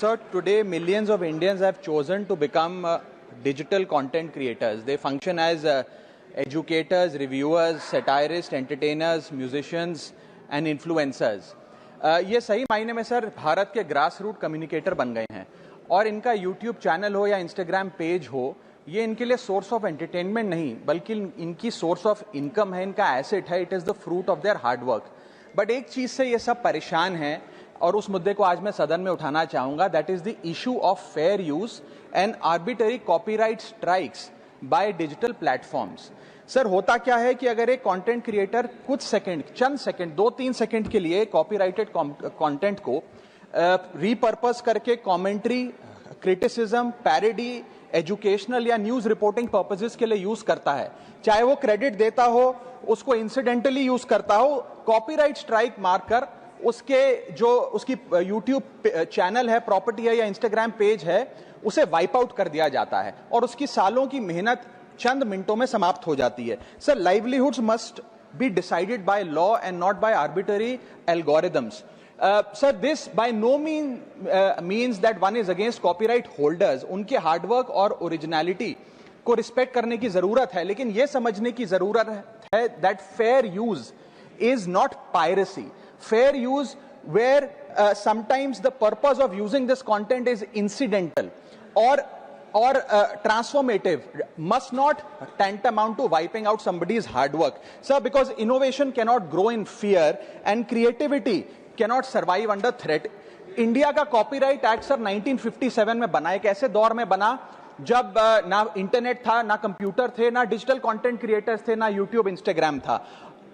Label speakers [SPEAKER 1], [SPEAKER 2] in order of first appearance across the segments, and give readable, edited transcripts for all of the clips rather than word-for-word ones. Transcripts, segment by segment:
[SPEAKER 1] So today millions of Indians have chosen to become digital content creators. They function as educators, reviewers, satirists, entertainers, musicians and influencers. ये सही मायने में sir Bharat के grass root communicator बन गए हैं और इनका यूट्यूब चैनल हो या इंस्टाग्राम पेज हो, ये इनके लिए सोर्स ऑफ एंटरटेनमेंट नहीं बल्कि इनकी सोर्स ऑफ इनकम है, इनका एसेट है. It is the fruit of their hard work. But एक चीज़ से ये सब परेशान हैं और उस मुद्दे को आज मैं सदन में उठाना चाहूँगा. That is the issue of fair use and arbitrary copyright strikes by digital platforms. Sir होता क्या है कि अगर एक कंटेंट क्रिएटर कुछ सेकंड, चंद सेकंड, 2-3 सेकंड के लिए कॉपीराइटेड कंटेंट को रीपर्पस करके कमेंट्री, क्रिटिसिज्म, पैरोडी, एजुकेशनल या न्यूज रिपोर्टिंग पर्पसेस के लिए यूज करता है, चाहे वो क्रेडिट देता हो, उसको इंसिडेंटली यूज करता हो, कॉपीराइट स्ट्राइक मारकर उसके जो उसकी यूट्यूब चैनल है, प्रॉपर्टी है या इंस्टाग्राम पेज है, उसे वाइप आउट कर दिया जाता है और उसकी सालों की मेहनत चंद मिनटों में समाप्त हो जाती है. Sir, livelihoods must be decided by law and not by arbitrary algorithms. Sir, this by no means that one is against copyright holders. उनके हार्डवर्क और ओरिजिनलिटी को रिस्पेक्ट करने की जरूरत है, लेकिन यह समझने की जरूरत है that fair use is not piracy. Fair use where sometimes the purpose of using this content is incidental or transformative must not tantamount to wiping out somebody's hard work. Sir, because innovation cannot grow in fear and creativity cannot survive under threat. India का copyright act sir 1957 में बना. एक ऐसे दौर में बना जब ना इंटरनेट था, ना कंप्यूटर थे, ना डिजिटल कंटेंट क्रिएटर्स थे, ना यूट्यूब, इंस्टाग्राम था.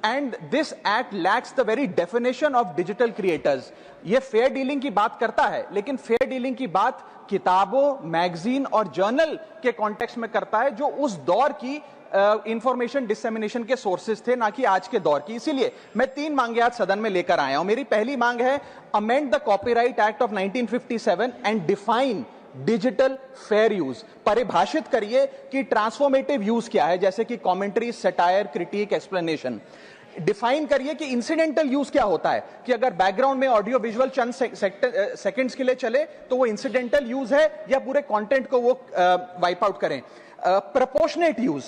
[SPEAKER 1] And this act lakhs the very definition of digital creators. ये फेयर डीलिंग की बात करता है, लेकिन फेयर डीलिंग की बात किताबों, मैगजीन और जर्नल के कॉन्टेक्स्ट में करता है, जो उस दौर की इंफॉर्मेशन डिसेमिनेशन के सोर्सेज थे, ना कि आज के दौर की. इसीलिए मैं 3 मांगे आज सदन में लेकर आया हूं. मेरी पहली मांग है, amend the copyright act of 1957 and define digital fair use. परिभाषित करिए कि ट्रांसफॉर्मेटिव यूज क्या है, जैसे कि commentary, satire, critic, explanation. Define करिए कि इंसिडेंटल यूज क्या होता है, कि अगर बैकग्राउंड में ऑडियो विजुअल चंद सेकंड्स के लिए चले तो वो इंसिडेंटल यूज है या पूरे कंटेंट को वो वाइप आउट करें. Proportionate use,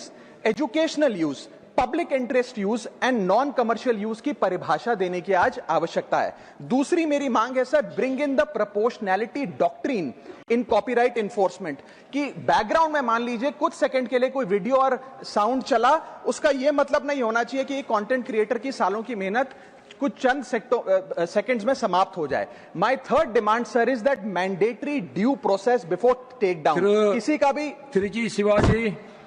[SPEAKER 1] educational use, public interest use and non commercial use की परिभाषा देने की आज आवश्यकता है. दूसरी मेरी मांग है sir, bring in the proportionality doctrine in copyright enforcement. कि बैकग्राउंड में मान लीजिए कुछ सेकंड के लिए कोई वीडियो और साउंड चला, उसका यह मतलब नहीं होना चाहिए कि एक कंटेंट क्रिएटर की सालों की मेहनत कुछ चंद सेकंड्स में समाप्त हो जाए. My third demand sir is that mandatory due process before take down. किसी का भी
[SPEAKER 2] श्री शिवाजी